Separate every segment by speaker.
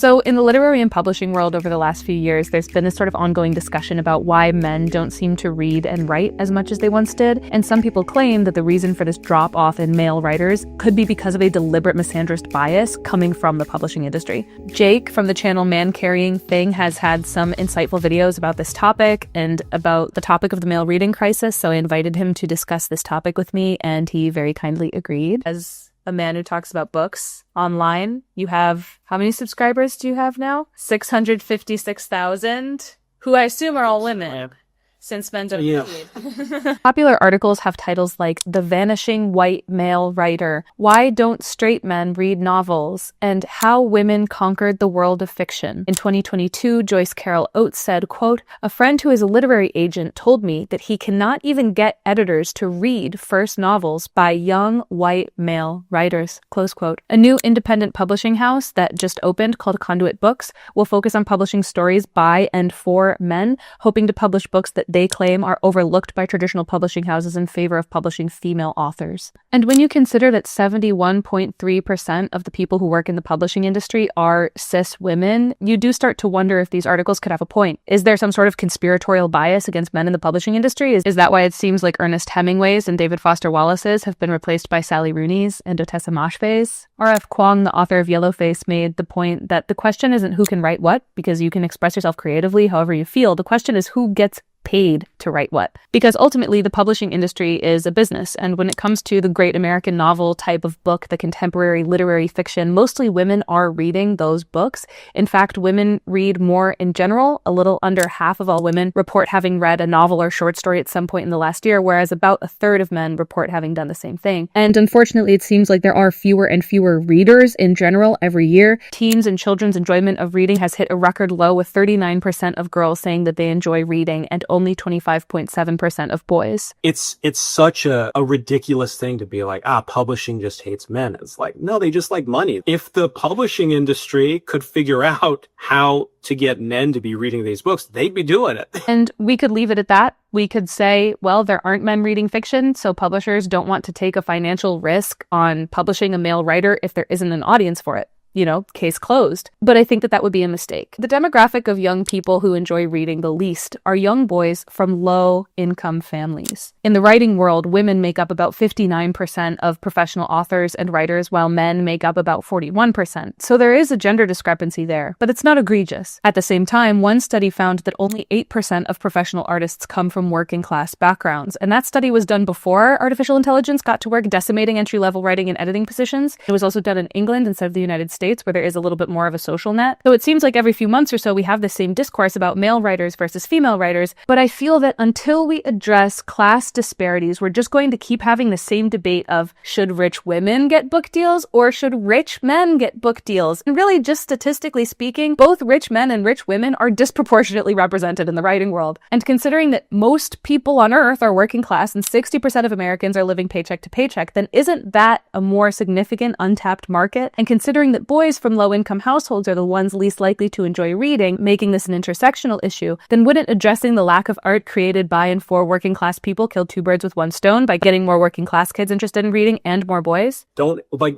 Speaker 1: So in the literary and publishing world over the last few years, there's been this sort of ongoing discussion about why men don't seem to read and write as much as they once did. And some people claim that the reason for this drop-off in male writers could be because of a deliberate misandrist bias coming from the publishing industry. Jake from the channel Man Carrying Thing has had some insightful videos about this topic and about the topic of the male reading crisis. So I invited him to discuss this topic with me, and he very kindly agreed. As a man who talks about books online, you have, how many subscribers do you have now? 656,000, who I assume are all women, since men don't read. Popular articles have titles like "The Vanishing White Male Writer," "Why Don't Straight Men Read Novels," and "How Women Conquered the World of Fiction." In 2022, Joyce Carol Oates said, quote, "A friend who is a literary agent told me that he cannot even get editors to read first novels by young white male writers," close quote. A new independent publishing house that just opened called Conduit Books will focus on publishing stories by and for men, hoping to publish books that they claim are overlooked by traditional publishing houses in favor of publishing female authors. And when you consider that 71.3% of the people who work in the publishing industry are cis women, you do start to wonder if these articles could have a point. Is there some sort of conspiratorial bias against men in the publishing industry? Is that why it seems like Ernest Hemingway's and David Foster Wallace's have been replaced by Sally Rooney's and Otessa Moshfe's? R.F. Kuang, the author of Yellowface, made the point that the question isn't who can write what, because you can express yourself creatively however you feel. The question is who gets paid to write what. Because ultimately the publishing industry is a business, and when it comes to the great American novel type of book, the contemporary literary fiction, mostly women are reading those books. In fact, women read more in general. A little under half of all women report having read a novel or short story at some point in the last year, whereas about a third of men report having done the same thing. And unfortunately, it seems like there are fewer and fewer readers in general every year. Teens and children's enjoyment of reading has hit a record low, with 39% of girls saying that they enjoy reading and only 25.7% of boys.
Speaker 2: It's such a ridiculous thing to be like, publishing just hates men. It's like, no, they just like money. If the publishing industry could figure out how to get men to be reading these books, they'd be doing it.
Speaker 1: And we could leave it at that. We could say, well, there aren't men reading fiction, so publishers don't want to take a financial risk on publishing a male writer if there isn't an audience for it. You know, case closed. But I think that that would be a mistake. The demographic of young people who enjoy reading the least are young boys from low-income families. In the writing world, women make up about 59% of professional authors and writers, while men make up about 41%. So there is a gender discrepancy there, but it's not egregious. At the same time, one study found that only 8% of professional artists come from working-class backgrounds, and that study was done before artificial intelligence got to work decimating entry-level writing and editing positions. It was also done in England instead of the United States, where there is a little bit more of a social net. So it seems like every few months or so we have the same discourse about male writers versus female writers, but I feel that until we address class disparities, we're just going to keep having the same debate of should rich women get book deals or should rich men get book deals? And really, just statistically speaking, both rich men and rich women are disproportionately represented in the writing world. And considering that most people on Earth are working class and 60% of Americans are living paycheck to paycheck, then isn't that a more significant untapped market? And considering that boys from low-income households are the ones least likely to enjoy reading, making this an intersectional issue, then wouldn't addressing the lack of art created by and for working-class people kill two birds with one stone by getting more working-class kids interested in reading and more boys?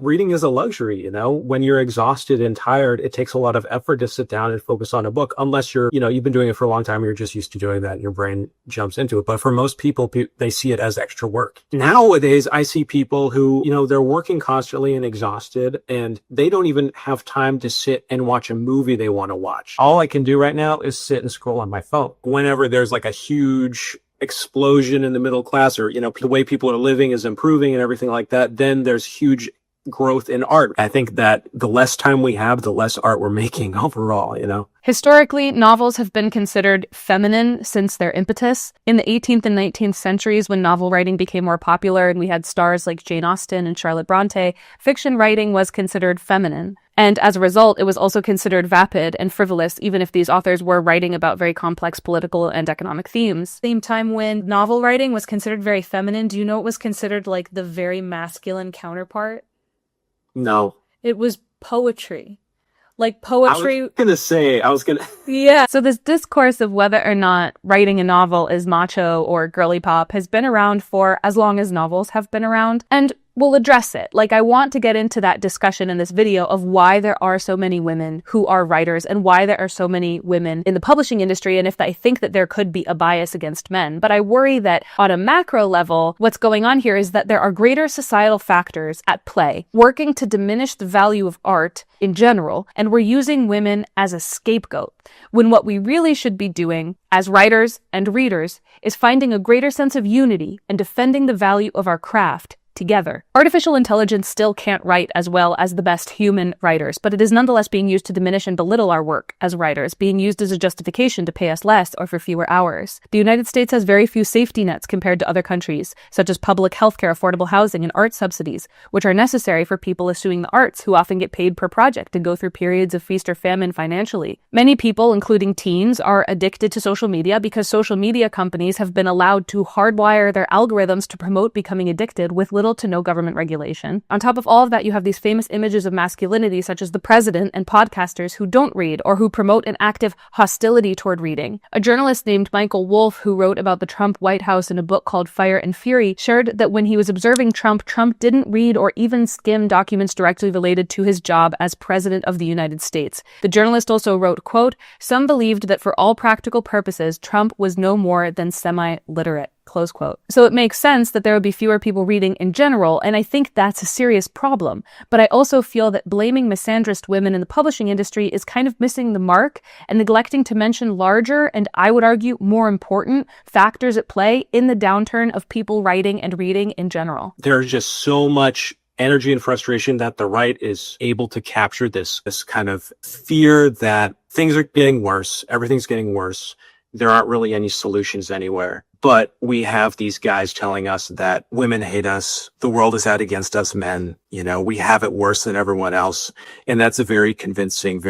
Speaker 2: Reading is a luxury, you know? When you're exhausted and tired, it takes a lot of effort to sit down and focus on a book, unless you've been doing it for a long time, you're just used to doing that and your brain jumps into it. But for most people, they see it as extra work. Nowadays, I see people who, they're working constantly and exhausted, and they don't even have time to sit and watch a movie they want to watch. All I can do right now is sit and scroll on my phone. Whenever there's like a huge explosion in the middle class, or, the way people are living is improving and everything like that, then there's huge growth in art. I think that the less time we have, the less art we're making overall,
Speaker 1: Historically, novels have been considered feminine since their impetus. In the 18th and 19th centuries, when novel writing became more popular and we had stars like Jane Austen and Charlotte Bronte, fiction writing was considered feminine. And as a result, it was also considered vapid and frivolous, even if these authors were writing about very complex political and economic themes. Same time when novel writing was considered very feminine, do you know what was considered like the very masculine counterpart?
Speaker 2: No.
Speaker 1: It was poetry. Like poetry. Yeah. So this discourse of whether or not writing a novel is macho or girly pop has been around for as long as novels have been around. And we'll address it. Like, I want to get into that discussion in this video of why there are so many women who are writers and why there are so many women in the publishing industry, and if I think that there could be a bias against men. But I worry that on a macro level, what's going on here is that there are greater societal factors at play working to diminish the value of art in general, and we're using women as a scapegoat, when what we really should be doing as writers and readers is finding a greater sense of unity and defending the value of our craft together. Artificial intelligence still can't write as well as the best human writers, but it is nonetheless being used to diminish and belittle our work as writers, being used as a justification to pay us less or for fewer hours. The United States has very few safety nets compared to other countries, such as public healthcare, affordable housing, and art subsidies, which are necessary for people eschewing the arts who often get paid per project and go through periods of feast or famine financially. Many people, including teens, are addicted to social media because social media companies have been allowed to hardwire their algorithms to promote becoming addicted with little to no government regulation. On top of all of that, you have these famous images of masculinity, such as the president and podcasters who don't read or who promote an active hostility toward reading. A journalist named Michael Wolff, who wrote about the Trump White House in a book called Fire and Fury, shared that when he was observing Trump didn't read or even skim documents directly related to his job as president of the United States. The journalist also wrote, quote, "Some believed that for all practical purposes, Trump was no more than semi-literate." Close quote. So it makes sense that there would be fewer people reading in general, and I think that's a serious problem. But I also feel that blaming misandrist women in the publishing industry is kind of missing the mark and neglecting to mention larger, and I would argue more important, factors at play in the downturn of people writing and reading in general.
Speaker 2: There's just so much energy and frustration that the right is able to capture this kind of fear that things are getting worse, everything's getting worse, there aren't really any solutions anywhere. But we have these guys telling us that women hate us, the world is out against us men, we have it worse than everyone else. And that's a very convincing,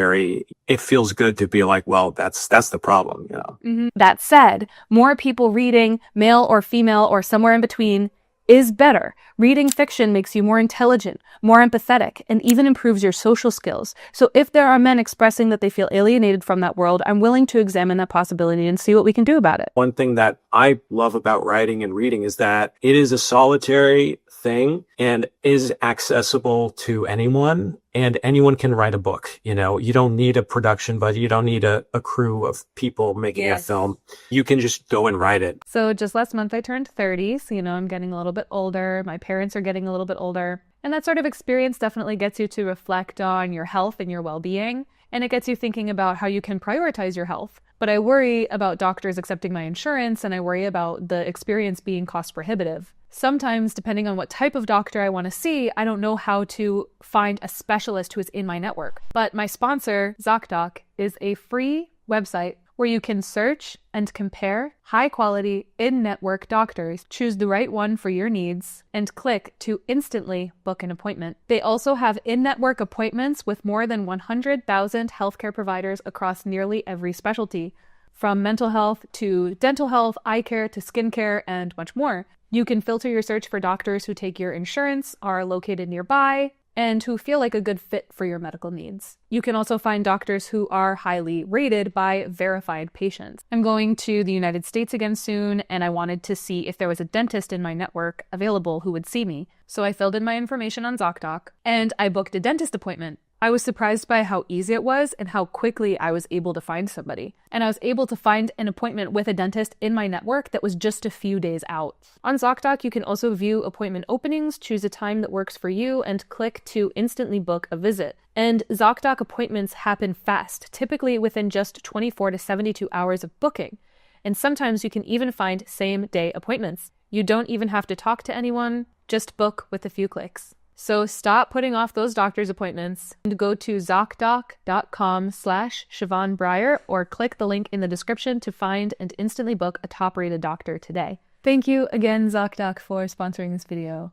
Speaker 2: it feels good to be like, well, that's the problem,
Speaker 1: Mm-hmm. That said, more people reading, male or female or somewhere in between, is better. Reading fiction makes you more intelligent, more empathetic, and even improves your social skills. So if there are men expressing that they feel alienated from that world, I'm willing to examine that possibility and see what we can do about it.
Speaker 2: One thing that I love about writing and reading is that it is a solitary thing and is accessible to anyone, and anyone can write a book. You don't need a production budget. You don't need a crew of people making a film. You can just go and write it.
Speaker 1: So just last month I turned 30, so I'm getting a little bit older. My parents are getting a little bit older. And that sort of experience definitely gets you to reflect on your health and your well-being. And it gets you thinking about how you can prioritize your health. But I worry about doctors accepting my insurance, and I worry about the experience being cost prohibitive. Sometimes, depending on what type of doctor I want to see, I don't know how to find a specialist who is in my network. But my sponsor, ZocDoc, is a free website where you can search and compare high-quality, in-network doctors, choose the right one for your needs, and click to instantly book an appointment. They also have in-network appointments with more than 100,000 healthcare providers across nearly every specialty, from mental health to dental health, eye care to skincare, and much more. You can filter your search for doctors who take your insurance, are located nearby, and who feel like a good fit for your medical needs. You can also find doctors who are highly rated by verified patients. I'm going to the United States again soon, and I wanted to see if there was a dentist in my network available who would see me. So I filled in my information on ZocDoc, and I booked a dentist appointment. I was surprised by how easy it was and how quickly I was able to find somebody. And I was able to find an appointment with a dentist in my network that was just a few days out. On ZocDoc, you can also view appointment openings, choose a time that works for you, and click to instantly book a visit. And ZocDoc appointments happen fast, typically within just 24 to 72 hours of booking. And sometimes you can even find same-day appointments. You don't even have to talk to anyone, just book with a few clicks. So stop putting off those doctor's appointments and go to ZocDoc.com/Siobhan Breyer or click the link in the description to find and instantly book a top-rated doctor today. Thank you again, ZocDoc, for sponsoring this video.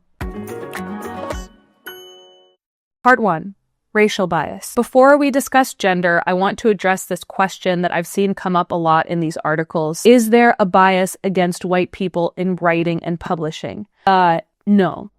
Speaker 1: Part 1. Racial bias. Before we discuss gender, I want to address this question that I've seen come up a lot in these articles. Is there a bias against white people in writing and publishing? No.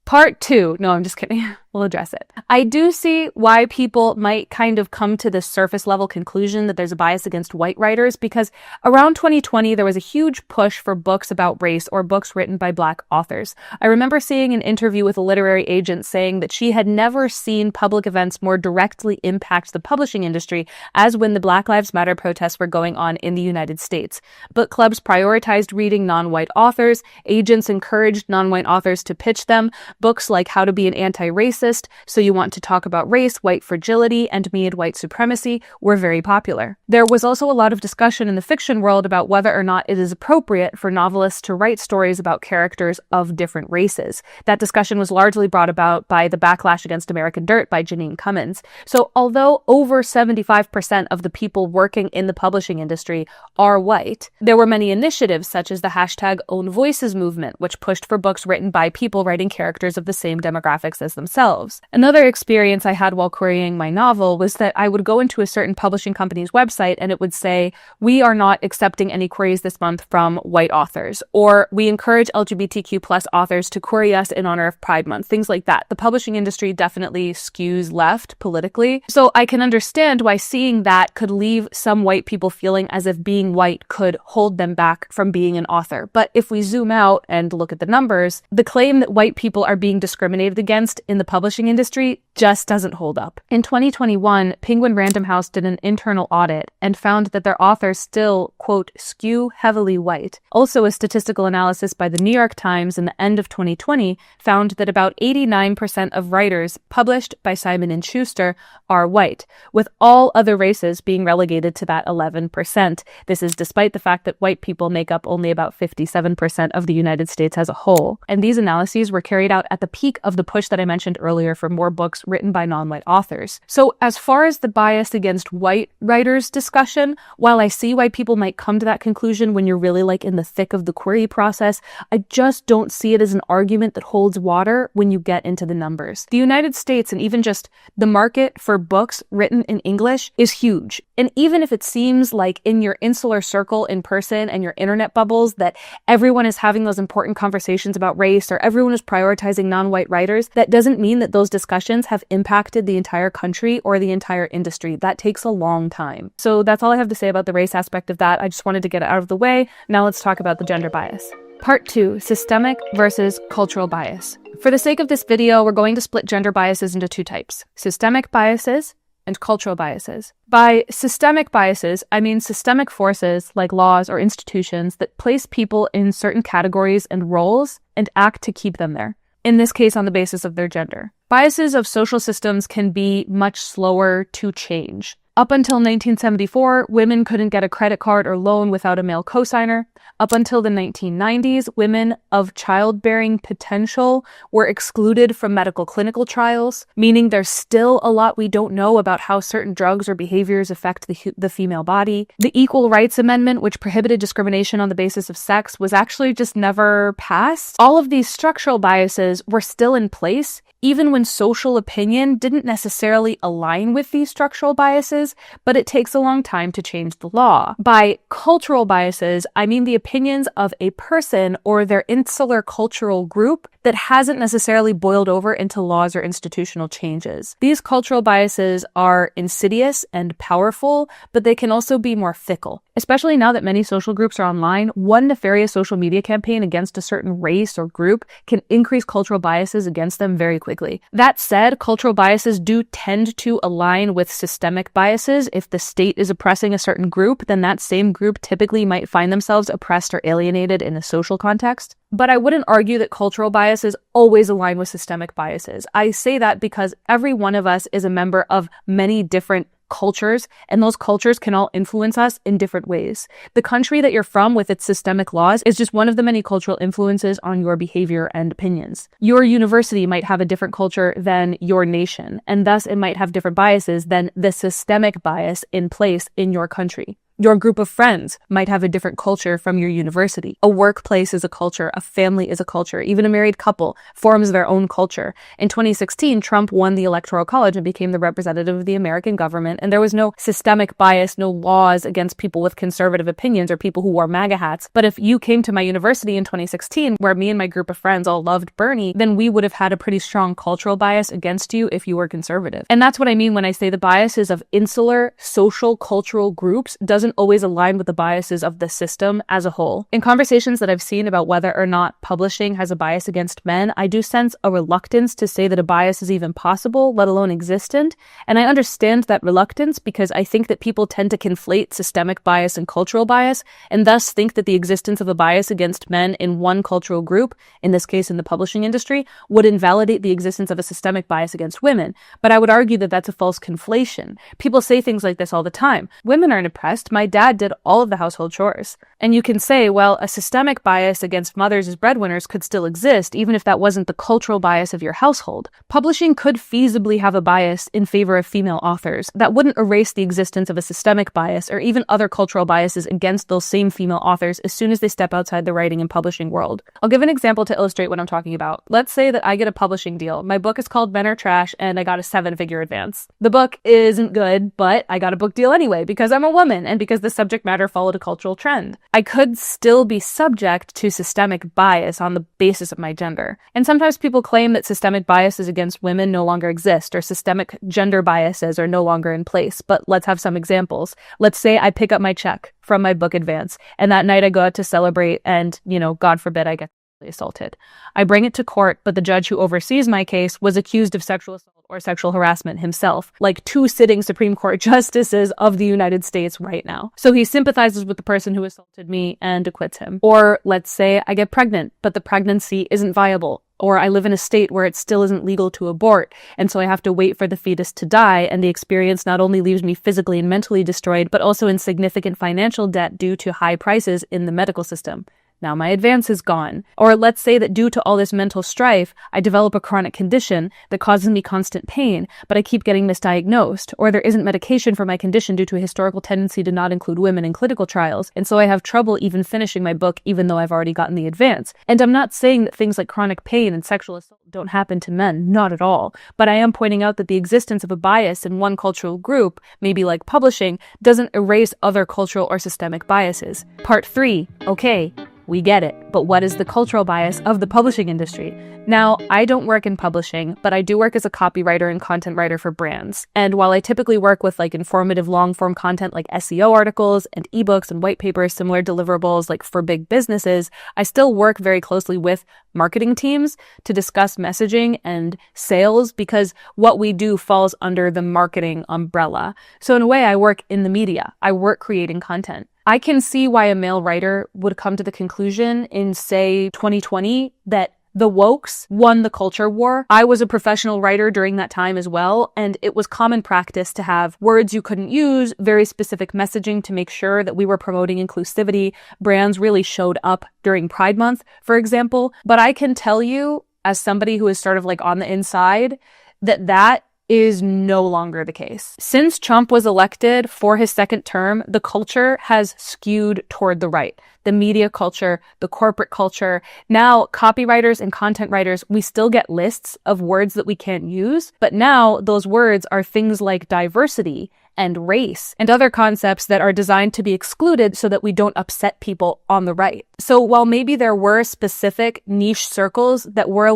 Speaker 1: Part 2. No, I'm just kidding. We'll address it. I do see why people might kind of come to this surface level conclusion that there's a bias against white writers, because around 2020, there was a huge push for books about race or books written by Black authors. I remember seeing an interview with a literary agent saying that she had never seen public events more directly impact the publishing industry as when the Black Lives Matter protests were going on in the United States. Book clubs prioritized reading non-white authors. Agents encouraged non-white authors to pitch them. Books like How to Be an Anti-Racist, So You Want to Talk About Race, White Fragility, and Me and White Supremacy were very popular. There was also a lot of discussion in the fiction world about whether or not it is appropriate for novelists to write stories about characters of different races. That discussion was largely brought about by The Backlash Against American Dirt by Janine Cummins. So although over 75% of the people working in the publishing industry are white, there were many initiatives such as the hashtag Own Voices movement, which pushed for books written by people writing characters of the same demographics as themselves. Another experience I had while querying my novel was that I would go into a certain publishing company's website and it would say, "We are not accepting any queries this month from white authors," or "We encourage LGBTQ plus authors to query us in honor of Pride Month," things like that. The publishing industry definitely skews left politically. So I can understand why seeing that could leave some white people feeling as if being white could hold them back from being an author. But if we zoom out and look at the numbers, the claim that white people are being discriminated against in the publishing industry just doesn't hold up. In 2021, Penguin Random House did an internal audit and found that their authors still, quote, skew heavily white. Also, a statistical analysis by the New York Times in the end of 2020 found that about 89% of writers published by Simon & Schuster are white, with all other races being relegated to that 11%. This is despite the fact that white people make up only about 57% of the United States as a whole. And these analyses were carried out at the peak of the push that I mentioned earlier for more books written by non-white authors. So as far as the bias against white writers discussion, while I see why people might come to that conclusion when you're really like in the thick of the query process, I just don't see it as an argument that holds water when you get into the numbers. The United States and even just the market for books written in English is huge. And even if it seems like in your insular circle in person and your internet bubbles that everyone is having those important conversations about race or everyone is prioritizing non-white writers, that doesn't mean that those discussions have impacted the entire country or the entire industry. That takes a long time. So that's all I have to say about the race aspect of that. I just wanted to get it out of the way. Now let's talk about the gender bias. Part 2, systemic versus cultural bias. For the sake of this video, we're going to split gender biases into two types: systemic biases and cultural biases. By systemic biases, I mean systemic forces like laws or institutions that place people in certain categories and roles and act to keep them there, in this case on the basis of their gender. Biases of social systems can be much slower to change. Up until 1974, women couldn't get a credit card or loan without a male cosigner. Up until the 1990s, women of childbearing potential were excluded from medical clinical trials, meaning there's still a lot we don't know about how certain drugs or behaviors affect the female body. The Equal Rights Amendment, which prohibited discrimination on the basis of sex, was actually just never passed. All of these structural biases were still in place, even when social opinion didn't necessarily align with these structural biases, but it takes a long time to change the law. By cultural biases, I mean the opinions of a person or their insular cultural group that hasn't necessarily boiled over into laws or institutional changes. These cultural biases are insidious and powerful, but they can also be more fickle. Especially now that many social groups are online, one nefarious social media campaign against a certain race or group can increase cultural biases against them very quickly. That said, cultural biases do tend to align with systemic biases. If the state is oppressing a certain group, then that same group typically might find themselves oppressed or alienated in a social context. But I wouldn't argue that cultural biases always align with systemic biases. I say that because every one of us is a member of many different cultures, and those cultures can all influence us in different ways. The country that you're from with its systemic laws is just one of the many cultural influences on your behavior and opinions. Your university might have a different culture than your nation, and thus it might have different biases than the systemic bias in place in your country. Your group of friends might have a different culture from your university. A workplace is a culture. A family is a culture. Even a married couple forms their own culture. In 2016, Trump won the Electoral College and became the representative of the American government. And there was no systemic bias, no laws against people with conservative opinions or people who wore MAGA hats. But if you came to my university in 2016, where me and my group of friends all loved Bernie, then we would have had a pretty strong cultural bias against you if you were conservative. And that's what I mean when I say the biases of insular, social, cultural groups doesn't always align with the biases of the system as a whole. In conversations that I've seen about whether or not publishing has a bias against men, I do sense a reluctance to say that a bias is even possible, let alone existent. And I understand that reluctance because I think that people tend to conflate systemic bias and cultural bias, and thus think that the existence of a bias against men in one cultural group, in this case in the publishing industry, would invalidate the existence of a systemic bias against women. But I would argue that that's a false conflation. People say things like this all the time. Women aren't oppressed. My dad did all of the household chores. And you can say, well, a systemic bias against mothers as breadwinners could still exist, even if that wasn't the cultural bias of your household. Publishing could feasibly have a bias in favor of female authors. That wouldn't erase the existence of a systemic bias or even other cultural biases against those same female authors as soon as they step outside the writing and publishing world. I'll give an example to illustrate what I'm talking about. Let's say that I get a publishing deal. My book is called Men Are Trash, and I got a 7-figure advance. The book isn't good, but I got a book deal anyway because I'm a woman and because the subject matter followed a cultural trend. I could still be subject to systemic bias on the basis of my gender. And sometimes people claim that systemic biases against women no longer exist or systemic gender biases are no longer in place. But let's have some examples. Let's say I pick up my check from my book advance, and that night I go out to celebrate and, God forbid, I get assaulted. I bring it to court, but the judge who oversees my case was accused of sexual assault or sexual harassment himself, like 2 sitting Supreme Court justices of the United States right now. So he sympathizes with the person who assaulted me and acquits him. Or let's say I get pregnant, but the pregnancy isn't viable. Or I live in a state where it still isn't legal to abort, and so I have to wait for the fetus to die, and the experience not only leaves me physically and mentally destroyed, but also in significant financial debt due to high prices in the medical system. Now my advance is gone. Or let's say that due to all this mental strife, I develop a chronic condition that causes me constant pain, but I keep getting misdiagnosed. Or there isn't medication for my condition due to a historical tendency to not include women in clinical trials, and so I have trouble even finishing my book even though I've already gotten the advance. And I'm not saying that things like chronic pain and sexual assault don't happen to men, not at all. But I am pointing out that the existence of a bias in one cultural group, maybe like publishing, doesn't erase other cultural or systemic biases. Part 3. Okay. We get it, but what is the cultural bias of the publishing industry? Now, I don't work in publishing, but I do work as a copywriter and content writer for brands. And while I typically work with informative long-form content like SEO articles and ebooks and white papers, similar deliverables like for big businesses, I still work very closely with marketing teams to discuss messaging and sales because what we do falls under the marketing umbrella. So in a way, I work in the media. I work creating content. I can see why a male writer would come to the conclusion in, say, 2020 that the wokes won the culture war. I was a professional writer during that time as well, and it was common practice to have words you couldn't use, very specific messaging to make sure that we were promoting inclusivity. Brands really showed up during Pride Month, for example. But I can tell you, as somebody who is sort of on the inside, that is no longer the case. Since Trump was elected for his second term, the culture has skewed toward the right. The media culture, the corporate culture. Now, copywriters and content writers, we still get lists of words that we can't use, but now those words are things like diversity and race and other concepts that are designed to be excluded so that we don't upset people on the right. So while maybe there were specific niche circles that were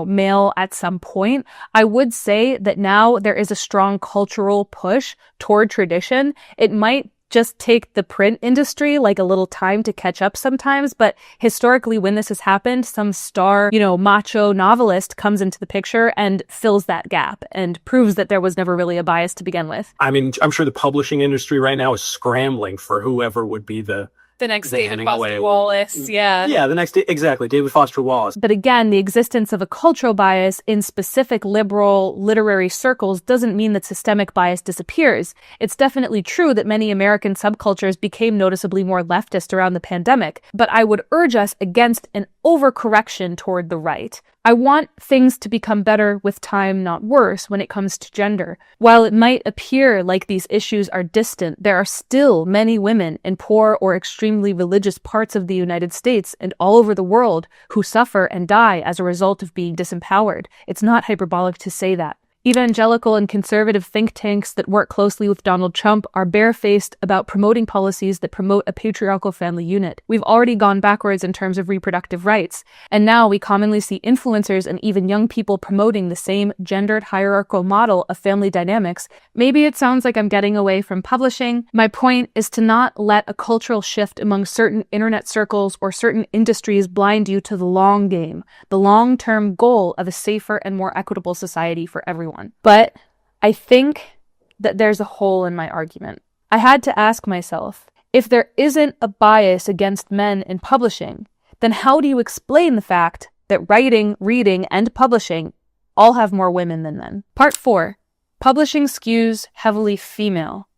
Speaker 1: male at some point, I would say that now there is a strong cultural push toward tradition. It might just take the print industry a little time to catch up sometimes, but historically when this has happened, some star, macho novelist comes into the picture and fills that gap and proves that there was never really a bias to begin with.
Speaker 2: I mean, I'm sure the publishing industry right now is scrambling for whoever would be the
Speaker 1: next David Foster Wallace, yeah.
Speaker 2: Yeah, exactly, David Foster Wallace.
Speaker 1: But again, the existence of a cultural bias in specific liberal literary circles doesn't mean that systemic bias disappears. It's definitely true that many American subcultures became noticeably more leftist around the pandemic, but I would urge us against an overcorrection toward the right. I want things to become better with time, not worse, when it comes to gender. While it might appear like these issues are distant, there are still many women in poor or extremely religious parts of the United States and all over the world who suffer and die as a result of being disempowered. It's not hyperbolic to say that. Evangelical and conservative think tanks that work closely with Donald Trump are barefaced about promoting policies that promote a patriarchal family unit. We've already gone backwards in terms of reproductive rights, and now we commonly see influencers and even young people promoting the same gendered hierarchical model of family dynamics. Maybe it sounds like I'm getting away from publishing. My point is to not let a cultural shift among certain internet circles or certain industries blind you to the long game, the long-term goal of a safer and more equitable society for everyone. But I think that there's a hole in my argument. I had to ask myself, if there isn't a bias against men in publishing, then how do you explain the fact that writing, reading, and publishing all have more women than men? Part 4. Publishing skews heavily female.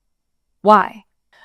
Speaker 1: Why?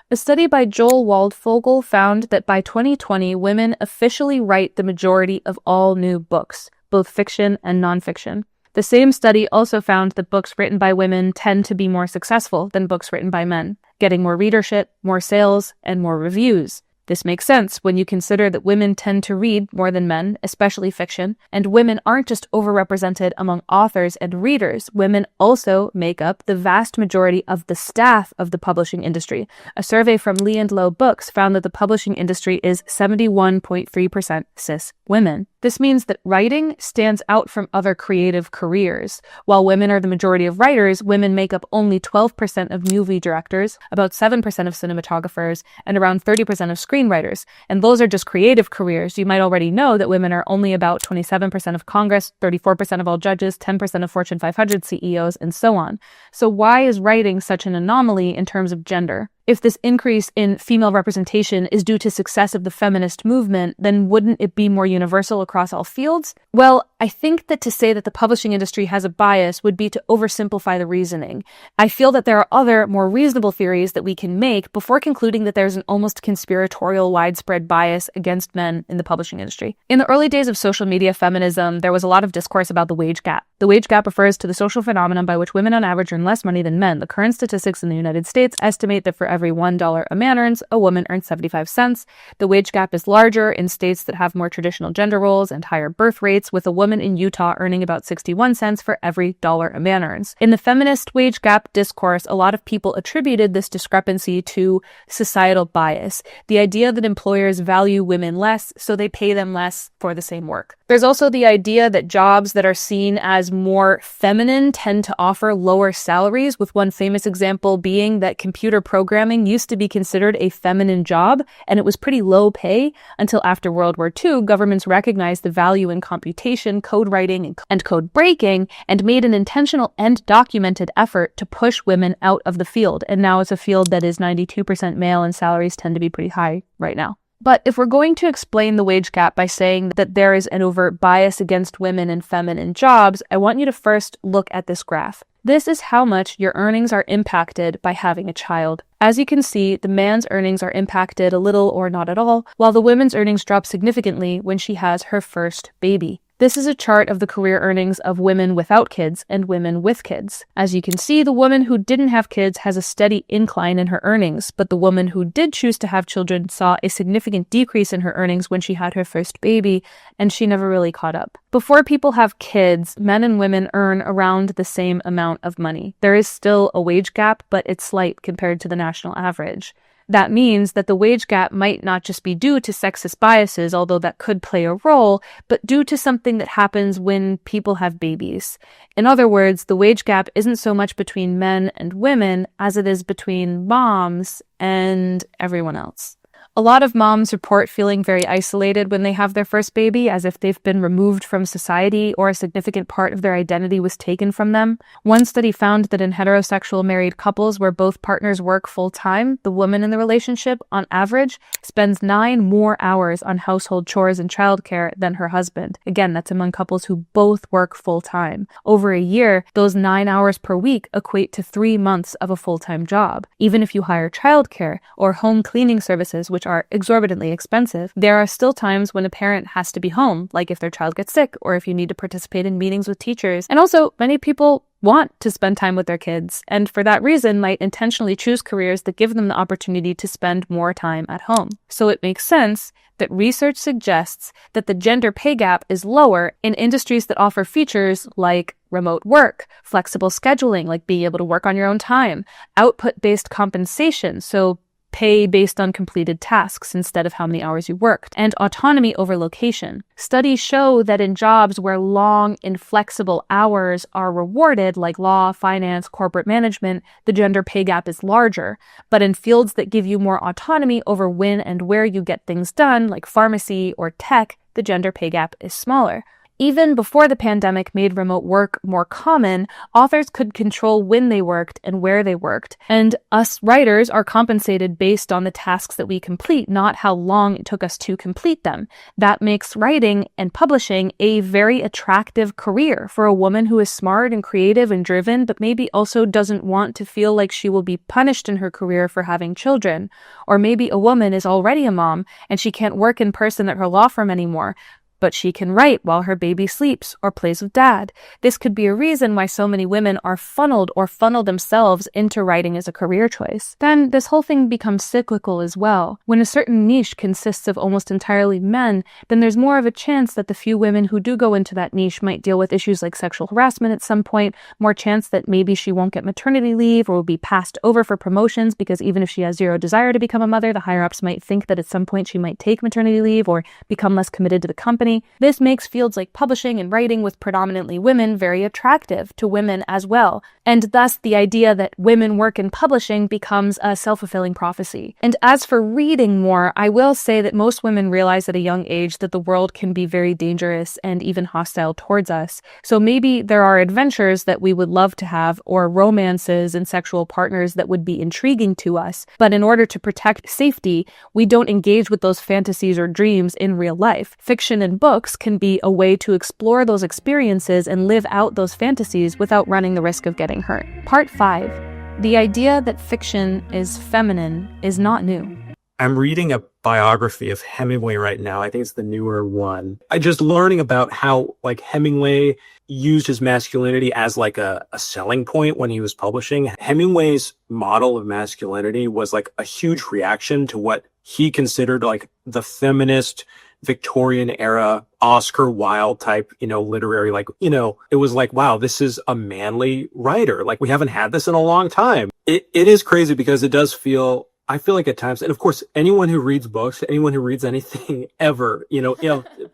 Speaker 1: A study by Joel Waldfogel found that by 2020, women officially write the majority of all new books, both fiction and nonfiction. The same study also found that books written by women tend to be more successful than books written by men, getting more readership, more sales, and more reviews. This makes sense when you consider that women tend to read more than men, especially fiction, and women aren't just overrepresented among authors and readers. Women also make up the vast majority of the staff of the publishing industry. A survey from Lee and Low Books found that the publishing industry is 71.3% cis women. This means that writing stands out from other creative careers. While women are the majority of writers, women make up only 12% of movie directors, about 7% of cinematographers, and around 30% of screenwriters. And those are just creative careers. You might already know that women are only about 27% of Congress, 34% of all judges, 10% of Fortune 500 CEOs, and so on. So why is writing such an anomaly in terms of gender? If this increase in female representation is due to success of the feminist movement, then wouldn't it be more universal across all fields? Well, I think that to say that the publishing industry has a bias would be to oversimplify the reasoning. I feel that there are other, more reasonable theories that we can make before concluding that there's an almost conspiratorial widespread bias against men in the publishing industry. In the early days of social media feminism, there was a lot of discourse about the wage gap. The wage gap refers to the social phenomenon by which women on average earn less money than men. The current statistics in the United States estimate that for every $1 a man earns, a woman earns 75 cents. The wage gap is larger in states that have more traditional gender roles and higher birth rates, with a woman in Utah earning about 61 cents for every dollar a man earns. In the feminist wage gap discourse, a lot of people attributed this discrepancy to societal bias, the idea that employers value women less, so they pay them less for the same work. There's also the idea that jobs that are seen as more feminine tend to offer lower salaries, with one famous example being that computer programming used to be considered a feminine job, and it was pretty low pay until after World War II, governments recognized the value in computation, code writing, and code breaking, and made an intentional and documented effort to push women out of the field. And now it's a field that is 92% male, and salaries tend to be pretty high right now. But if we're going to explain the wage gap by saying that there is an overt bias against women in feminine jobs, I want you to first look at this graph. This is how much your earnings are impacted by having a child. As you can see, the man's earnings are impacted a little or not at all, while the woman's earnings drop significantly when she has her first baby. This is a chart of the career earnings of women without kids and women with kids. As you can see, the woman who didn't have kids has a steady incline in her earnings, but the woman who did choose to have children saw a significant decrease in her earnings when she had her first baby, and she never really caught up. Before people have kids, men and women earn around the same amount of money. There is still a wage gap, but it's slight compared to the national average. That means that the wage gap might not just be due to sexist biases, although that could play a role, but due to something that happens when people have babies. In other words, the wage gap isn't so much between men and women as it is between moms and everyone else. A lot of moms report feeling very isolated when they have their first baby, as if they've been removed from society or a significant part of their identity was taken from them. One study found that in heterosexual married couples where both partners work full-time, the woman in the relationship, on average, spends 9 more hours on household chores and childcare than her husband. Again, that's among couples who both work full-time. Over a year, those 9 hours per week equate to 3 months of a full-time job. Even if you hire childcare or home cleaning services, which which are exorbitantly expensive, there are still times when a parent has to be home, like if their child gets sick or if you need to participate in meetings with teachers. And also, many people want to spend time with their kids, and for that reason might intentionally choose careers that give them the opportunity to spend more time at home. So it makes sense that research suggests that the gender pay gap is lower in industries that offer features like remote work, flexible scheduling, like being able to work on your own time, output-based compensation, so pay based on completed tasks instead of how many hours you worked, and autonomy over location. Studies show that in jobs where long, inflexible hours are rewarded, like law, finance, corporate management, the gender pay gap is larger. But in fields that give you more autonomy over when and where you get things done, like pharmacy or tech, the gender pay gap is smaller. Even before the pandemic made remote work more common, authors could control when they worked and where they worked. And us writers are compensated based on the tasks that we complete, not how long it took us to complete them. That makes writing and publishing a very attractive career for a woman who is smart and creative and driven, but maybe also doesn't want to feel like she will be punished in her career for having children. Or maybe a woman is already a mom and she can't work in person at her law firm anymore, but she can write while her baby sleeps or plays with dad. This could be a reason why so many women are funneled or funnel themselves into writing as a career choice. Then this whole thing becomes cyclical as well. When a certain niche consists of almost entirely men, then there's more of a chance that the few women who do go into that niche might deal with issues like sexual harassment at some point, more chance that maybe she won't get maternity leave or will be passed over for promotions because even if she has zero desire to become a mother, the higher-ups might think that at some point she might take maternity leave or become less committed to the company. This makes fields like publishing and writing with predominantly women very attractive to women as well. And thus, the idea that women work in publishing becomes a self-fulfilling prophecy. And as for reading more, I will say that most women realize at a young age that the world can be very dangerous and even hostile towards us. So maybe there are adventures that we would love to have, or romances and sexual partners that would be intriguing to us. But in order to protect safety, we don't engage with those fantasies or dreams in real life. Fiction and books can be a way to explore those experiences and live out those fantasies without running the risk of getting hurt. Part 5. The idea that fiction is feminine is not new.
Speaker 2: I'm reading a biography of Hemingway right now. I think it's the newer one. I just learning about how Hemingway used his masculinity as a selling point when he was publishing. Hemingway's model of masculinity was a huge reaction to what he considered the feminist Victorian era Oscar Wilde type, literary, it was wow, this is a manly writer. We haven't had this in a long time. It is crazy because it does feel, I feel like at times, and of course, anyone who reads books, anyone who reads anything ever,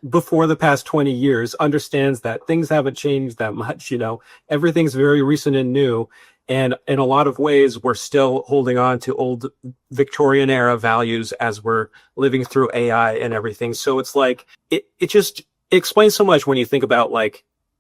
Speaker 2: before the past 20 years understands that things haven't changed that much, everything's very recent and new. And in a lot of ways, we're still holding on to old Victorian era values as we're living through AI and everything. So it's it just explains so much when you think about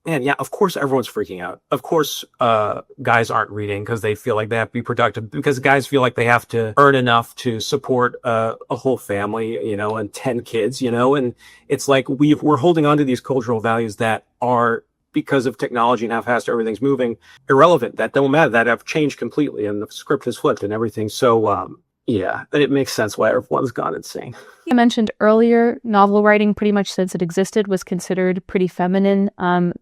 Speaker 2: man, yeah, of course everyone's freaking out. Of course, guys aren't reading because they feel like they have to be productive, because guys feel like they have to earn enough to support a whole family, and 10 kids, and it's we're holding on to these cultural values that are, because of technology and how fast everything's moving, irrelevant, that don't matter, that have changed completely, and the script has flipped and everything. So, yeah, it makes sense why everyone's gone insane.
Speaker 1: I mentioned earlier, novel writing pretty much since it existed was considered pretty feminine.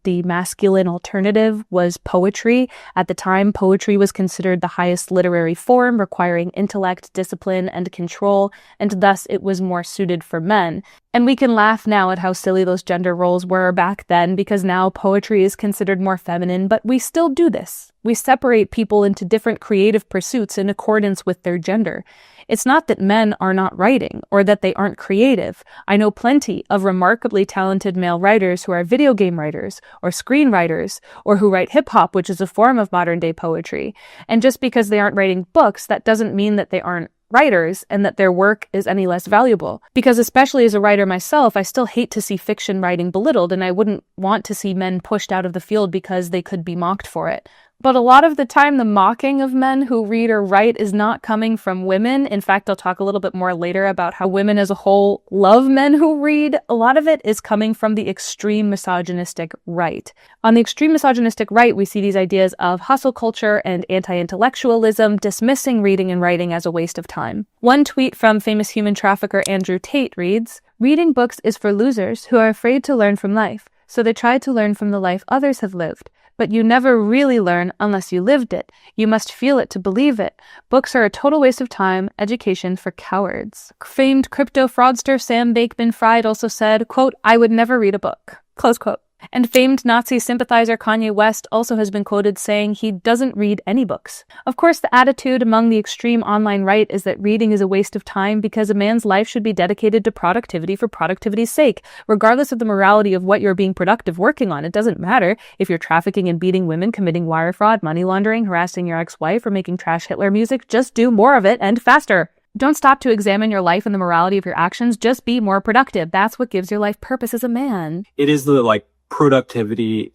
Speaker 1: The masculine alternative was poetry. At the time, poetry was considered the highest literary form, requiring intellect, discipline, and control, and thus it was more suited for men. And we can laugh now at how silly those gender roles were back then, because now poetry is considered more feminine, but we still do this. We separate people into different creative pursuits in accordance with their gender. It's not that men are not writing or that they aren't creative. I know plenty of remarkably talented male writers who are video game writers or screenwriters, or who write hip-hop, which is a form of modern-day poetry. And just because they aren't writing books, that doesn't mean that they aren't writers and that their work is any less valuable. Because especially as a writer myself, I still hate to see fiction writing belittled, and I wouldn't want to see men pushed out of the field because they could be mocked for it. But a lot of the time, the mocking of men who read or write is not coming from women. In fact, I'll talk a little bit more later about how women as a whole love men who read. A lot of it is coming from the extreme misogynistic right. On the extreme misogynistic right, we see these ideas of hustle culture and anti-intellectualism, dismissing reading and writing as a waste of time. One tweet from famous human trafficker Andrew Tate reads, "Reading books is for losers who are afraid to learn from life, so they try to learn from the life others have lived. But you never really learn unless you lived it. You must feel it to believe it. Books are a total waste of time, education for cowards." Famed crypto fraudster Sam Bankman-Fried also said, quote, "I would never read a book," close quote. And famed Nazi sympathizer Kanye West also has been quoted saying he doesn't read any books. Of course, the attitude among the extreme online right is that reading is a waste of time because a man's life should be dedicated to productivity for productivity's sake, regardless of the morality of what you're being productive working on. It doesn't matter if you're trafficking and beating women, committing wire fraud, money laundering, harassing your ex-wife, or making trash Hitler music. Just do more of it and faster. Don't stop to examine your life and the morality of your actions. Just be more productive. That's what gives your life purpose as a man.
Speaker 2: It is the productivity,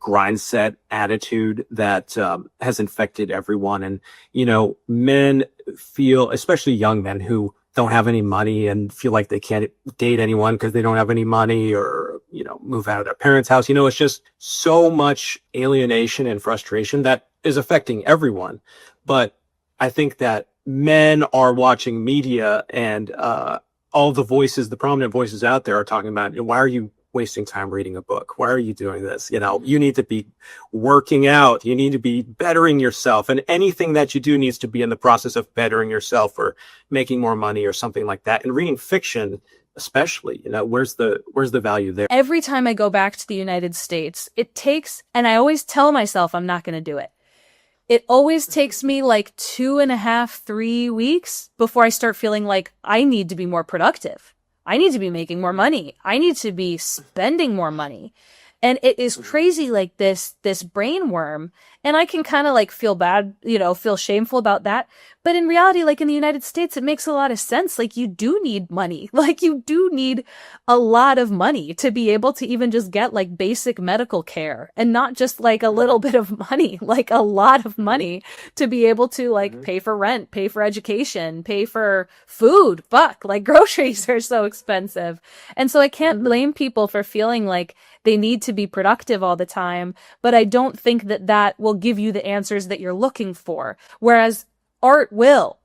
Speaker 2: grind set attitude that has infected everyone. And, men feel, especially young men who don't have any money and feel like they can't date anyone because they don't have any money or, move out of their parents' house. It's just so much alienation and frustration that is affecting everyone. But I think that men are watching media and all the voices, the prominent voices out there are talking about, why are you wasting time reading a book? Why are you doing this? You need to be working out. You need to be bettering yourself. And anything that you do needs to be in the process of bettering yourself or making more money or something like that. And reading fiction, especially, where's the value there?
Speaker 1: Every time I go back to the United States, it takes, and I always tell myself I'm not going to do it. It always takes me 2.5, 3 weeks before I start feeling like I need to be more productive. I need to be making more money. I need to be spending more money. And it is crazy, this brain worm. And I can kind of feel bad, feel shameful about that. But in reality, in the United States, it makes a lot of sense. You do need money. You do need a lot of money to be able to even just get basic medical care, and not just a little bit of money, a lot of money to be able to pay for rent, pay for education, pay for food. Fuck, groceries are so expensive. And so I can't blame people for feeling they need to be productive all the time, but I don't think that will give you the answers that you're looking for. Whereas art will.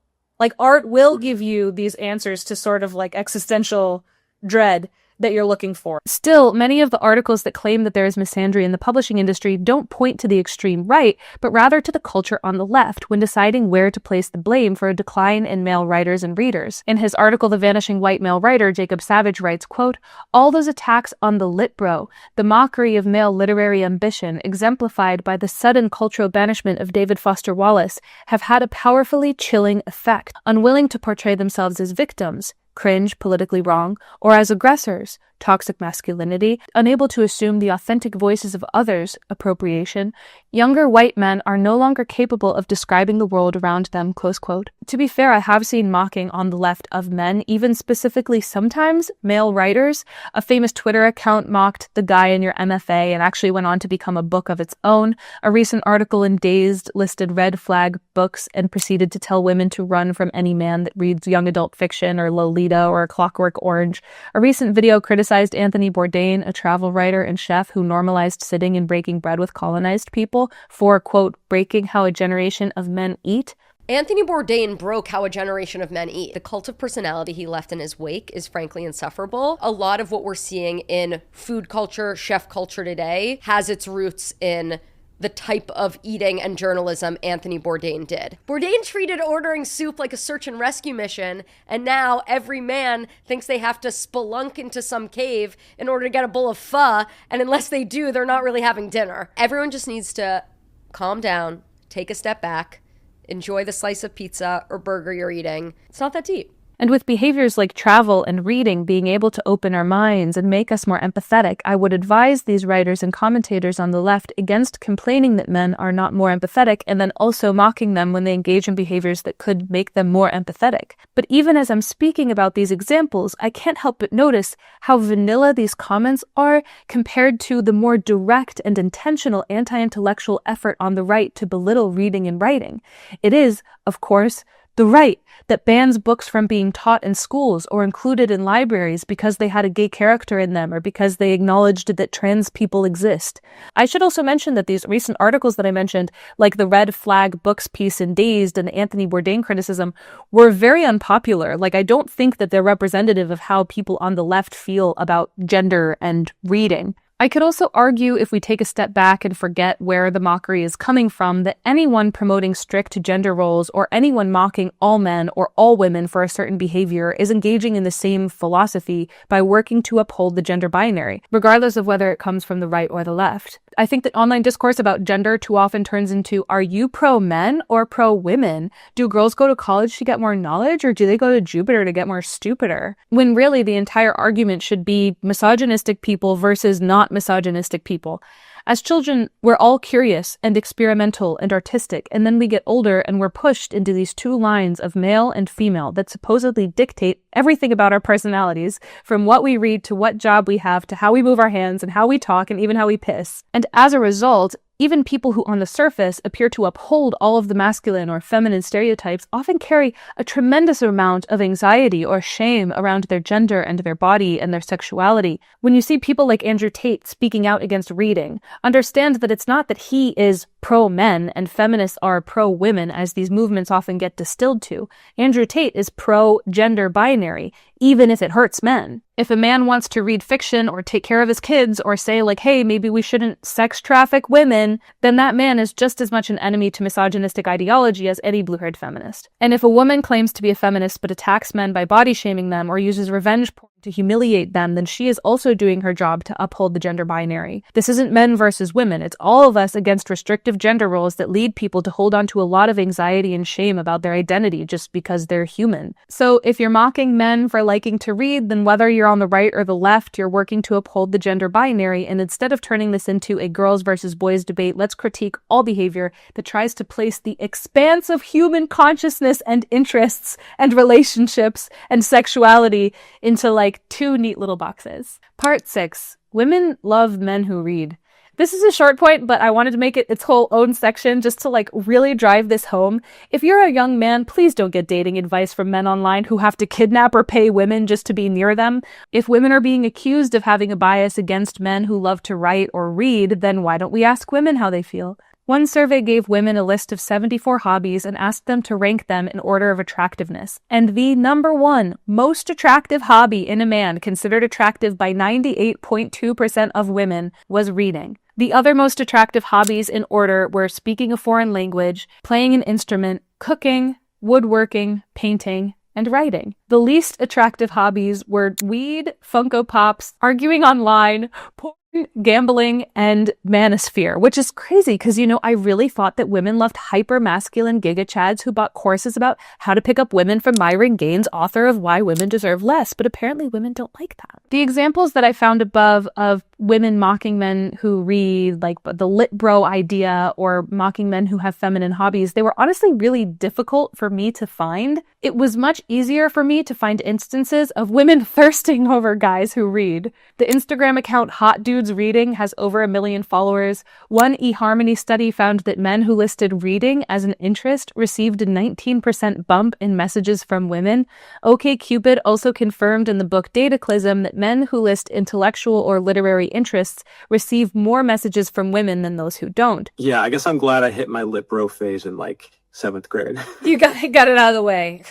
Speaker 1: Art will give you these answers to sort of existential dread that you're looking for. Still, many of the articles that claim that there is misandry in the publishing industry don't point to the extreme right, but rather to the culture on the left when deciding where to place the blame for a decline in male writers and readers. In his article, The Vanishing White Male Writer, Jacob Savage writes, quote, "All those attacks on the lit bro, the mockery of male literary ambition, exemplified by the sudden cultural banishment of David Foster Wallace, have had a powerfully chilling effect. Unwilling to portray themselves as victims, cringe, politically wrong, or as aggressors, toxic masculinity, unable to assume the authentic voices of others, appropriation, younger white men are no longer capable of describing the world around them," close quote. To be fair, I have seen mocking on the left of men, even specifically sometimes male writers. A famous Twitter account mocked The Guy in Your MFA and actually went on to become a book of its own. A recent article in Dazed listed red flag books and proceeded to tell women to run from any man that reads young adult fiction or Lolita or Clockwork Orange. A recent video criticized Anthony Bourdain, a travel writer and chef who normalized sitting and breaking bread with colonized people for, quote, breaking how a generation of men eat.
Speaker 3: Anthony Bourdain broke how a generation of men eat. The cult of personality he left in his wake is frankly insufferable. A lot of what we're seeing in food culture, chef culture today has its roots in the type of eating and journalism Anthony Bourdain did. Bourdain treated ordering soup like a search and rescue mission, and now every man thinks they have to spelunk into some cave in order to get a bowl of pho, and unless they do, they're not really having dinner. Everyone just needs to calm down, take a step back, enjoy the slice of pizza or burger you're eating. It's not that deep.
Speaker 1: And with behaviors like travel and reading being able to open our minds and make us more empathetic, I would advise these writers and commentators on the left against complaining that men are not more empathetic and then also mocking them when they engage in behaviors that could make them more empathetic. But even as I'm speaking about these examples, I can't help but notice how vanilla these comments are compared to the more direct and intentional anti-intellectual effort on the right to belittle reading and writing. It is, of course, the right that bans books from being taught in schools or included in libraries because they had a gay character in them or because they acknowledged that trans people exist. I should also mention that these recent articles that I mentioned, like the Red Flag Books piece in Dazed and the Anthony Bourdain criticism, were very unpopular. Like, I don't think that they're representative of how people on the left feel about gender and reading. I could also argue, if we take a step back and forget where the mockery is coming from, that anyone promoting strict gender roles or anyone mocking all men or all women for a certain behavior is engaging in the same philosophy by working to uphold the gender binary, regardless of whether it comes from the right or the left. I think that online discourse about gender too often turns into, are you pro-men or pro-women? Do girls go to college to get more knowledge, or do they go to Jupiter to get more stupider? When really the entire argument should be misogynistic people versus not misogynistic people. As children, we're all curious and experimental and artistic, and then we get older and we're pushed into these two lines of male and female that supposedly dictate everything about our personalities, from what we read to what job we have to how we move our hands and how we talk and even how we piss. And as a result, even people who on the surface appear to uphold all of the masculine or feminine stereotypes often carry a tremendous amount of anxiety or shame around their gender and their body and their sexuality. When you see people like Andrew Tate speaking out against reading, understand that it's not that he is pro-men and feminists are pro-women, as these movements often get distilled to. Andrew Tate is pro-gender binary, even if it hurts men. If a man wants to read fiction or take care of his kids or say like, hey, maybe we shouldn't sex traffic women, then that man is just as much an enemy to misogynistic ideology as any blue-haired feminist. And if a woman claims to be a feminist but attacks men by body shaming them or uses revenge porn to humiliate them, then she is also doing her job to uphold the gender binary. This isn't men versus women. It's all of us against restrictive gender roles that lead people to hold on to a lot of anxiety and shame about their identity just because they're human. So if you're mocking men for liking to read, then whether you're on the right or the left, you're working to uphold the gender binary. And instead of turning this into a girls versus boys debate, let's critique all behavior that tries to place the expanse of human consciousness and interests and relationships and sexuality into like two neat little boxes. Part 6. Women love men who read. This is a short point, but I wanted to make it its whole own section just to like really drive this home. If you're a young man, please don't get dating advice from men online who have to kidnap or pay women just to be near them. If women are being accused of having a bias against men who love to write or read, then why don't we ask women how they feel? One survey gave women a list of 74 hobbies and asked them to rank them in order of attractiveness. And the number one most attractive hobby in a man, considered attractive by 98.2% of women, was reading. The other most attractive hobbies in order were speaking a foreign language, playing an instrument, cooking, woodworking, painting, and writing. The least attractive hobbies were weed, Funko Pops, arguing online, porn, gambling, and manosphere, which is crazy because, you know, I really thought that women loved hyper-masculine giga-chads who bought courses about how to pick up women from Myron Gaines, author of Why Women Deserve Less, but apparently women don't like that. The examples that I found above of women mocking men who read, like the lit bro idea, or mocking men who have feminine hobbies, they were honestly really difficult for me to find. It was much easier for me to find instances of women thirsting over guys who read. The Instagram account Hot Dudes Reading has over 1 million followers. One eHarmony study found that men who listed reading as an interest received a 19% bump in messages from women. OkCupid also confirmed in the book Dataclysm that men who list intellectual or literary interests receive more messages from women than those who don't.
Speaker 2: Yeah, I guess I'm glad I hit my lit bro phase in like 7th grade.
Speaker 1: You got it out of the way.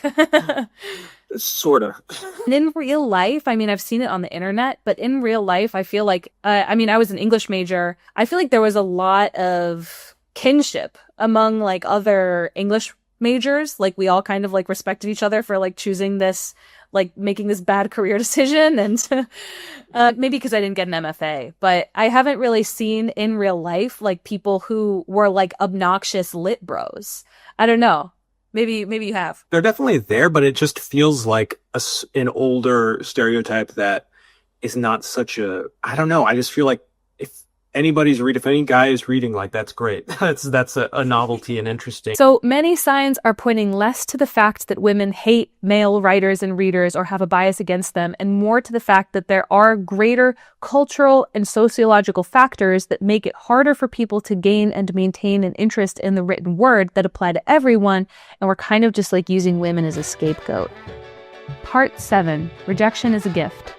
Speaker 2: Sort of.
Speaker 1: And in real life, I mean, I've seen it on the internet, but in real life, I feel like, I was an English major. I feel like there was a lot of kinship among like other English majors. Like we all kind of like respected each other for like choosing this, like making this bad career decision. And maybe because I didn't get an MFA, but I haven't really seen in real life like people who were like obnoxious lit bros. I don't know. Maybe you have.
Speaker 2: They're definitely there, but it just feels like an older stereotype that is not such a, I don't know. I just feel like if any guy is reading, like, that's great. That's a novelty and interesting.
Speaker 1: So many signs are pointing less to the fact that women hate male writers and readers or have a bias against them, and more to the fact that there are greater cultural and sociological factors that make it harder for people to gain and maintain an interest in the written word that apply to everyone, and we're kind of just like using women as a scapegoat. Part 7. Rejection is a gift.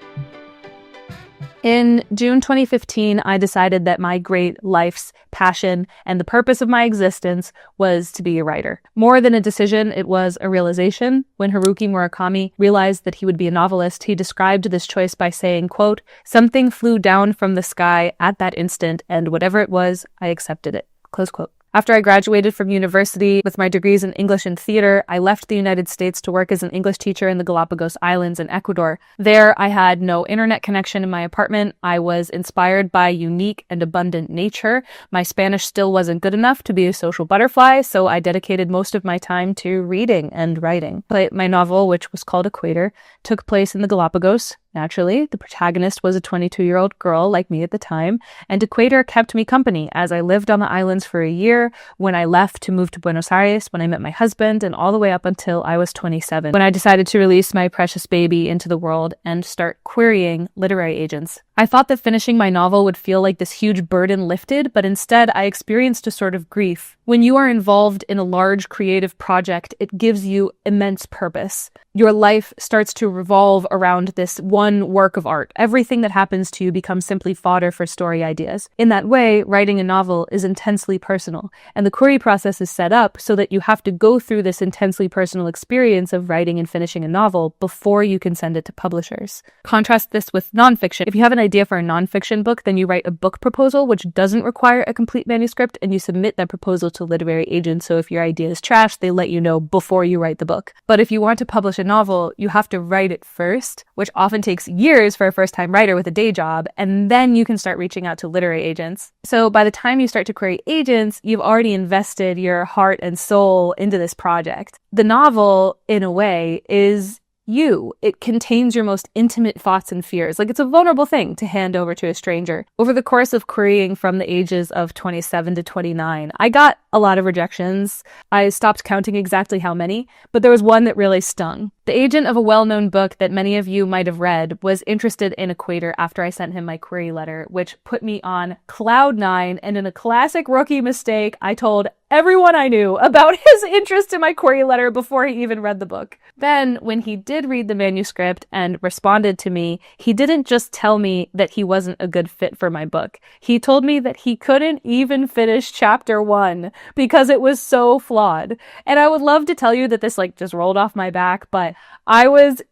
Speaker 1: In June 2015, I decided that my great life's passion and the purpose of my existence was to be a writer. More than a decision, it was a realization. When Haruki Murakami realized that he would be a novelist, he described this choice by saying, quote, "Something flew down from the sky at that instant, and whatever it was, I accepted it." Close quote. After I graduated from university with my degrees in English and theater, I left the United States to work as an English teacher in the Galapagos Islands in Ecuador. There, I had no internet connection in my apartment. I was inspired by unique and abundant nature. My Spanish still wasn't good enough to be a social butterfly, so I dedicated most of my time to reading and writing. But my novel, which was called Equator, took place in the Galapagos. Naturally, the protagonist was a 22-year-old girl like me at the time, and Equator kept me company as I lived on the islands for a year, when I left to move to Buenos Aires, when I met my husband, and all the way up until I was 27, when I decided to release my precious baby into the world and start querying literary agents. I thought that finishing my novel would feel like this huge burden lifted, but instead I experienced a sort of grief. When you are involved in a large creative project, it gives you immense purpose. Your life starts to revolve around this one work of art. Everything that happens to you becomes simply fodder for story ideas. In that way, writing a novel is intensely personal, and the query process is set up so that you have to go through this intensely personal experience of writing and finishing a novel before you can send it to publishers. Contrast this with nonfiction. If you have an idea for a nonfiction book, then you write a book proposal, which doesn't require a complete manuscript, and you submit that proposal to literary agents. So if your idea is trash, they let you know before you write the book. But if you want to publish a novel, you have to write it first, which often takes years for a first-time writer with a day job, and then you can start reaching out to literary agents. So by the time you start to query agents, you've already invested your heart and soul into this project. The novel, in a way, is you. It contains your most intimate thoughts and fears. Like, it's a vulnerable thing to hand over to a stranger. Over the course of querying from the ages of 27 to 29, I got a lot of rejections. I stopped counting exactly how many, but there was one that really stung. The agent of a well-known book that many of you might have read was interested in Equator after I sent him my query letter, which put me on cloud nine, and in a classic rookie mistake, I told everyone I knew about his interest in my query letter before he even read the book. Then, when he did read the manuscript and responded to me, he didn't just tell me that he wasn't a good fit for my book. He told me that he couldn't even finish chapter 1 because it was so flawed. And I would love to tell you that this just rolled off my back, but I was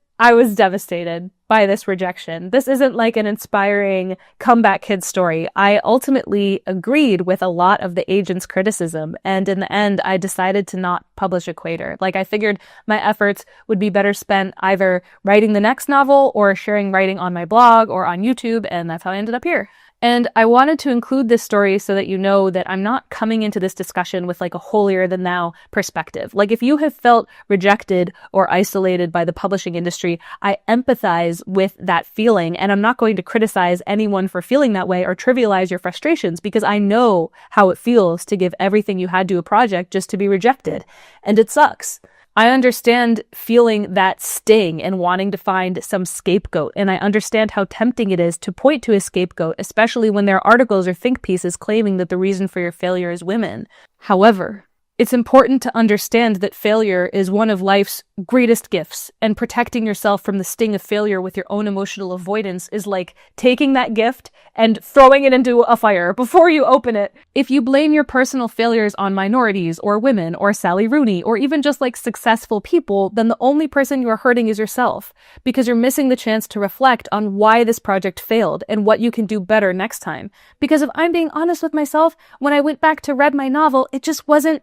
Speaker 1: devastated by this rejection. This isn't like an inspiring comeback kid story. I ultimately agreed with a lot of the agent's criticism, and in the end, I decided to not publish Equator. I figured my efforts would be better spent either writing the next novel or sharing writing on my blog or on YouTube, and that's how I ended up here. And I wanted to include this story so that you know that I'm not coming into this discussion with a holier-than-thou perspective. If you have felt rejected or isolated by the publishing industry, I empathize with that feeling, and I'm not going to criticize anyone for feeling that way or trivialize your frustrations, because I know how it feels to give everything you had to a project just to be rejected. And it sucks. I understand feeling that sting and wanting to find some scapegoat, and I understand how tempting it is to point to a scapegoat, especially when there are articles or think pieces claiming that the reason for your failure is women. However, it's important to understand that failure is one of life's greatest gifts, and protecting yourself from the sting of failure with your own emotional avoidance is like taking that gift and throwing it into a fire before you open it. If you blame your personal failures on minorities or women or Sally Rooney or even just successful people, then the only person you are hurting is yourself, because you're missing the chance to reflect on why this project failed and what you can do better next time. Because if I'm being honest with myself, when I went back to read my novel, it just wasn't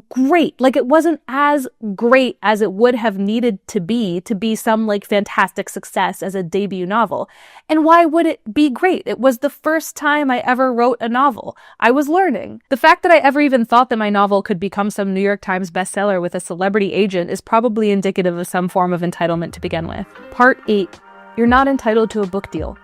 Speaker 1: great. Like, it wasn't as great as it would have needed to be some like fantastic success as a debut novel. And why would it be great? It was the first time I ever wrote a novel. I was learning. The fact that I ever even thought that my novel could become some New York Times bestseller with a celebrity agent is probably indicative of some form of entitlement to begin with. Part 8. You're not entitled to a book deal.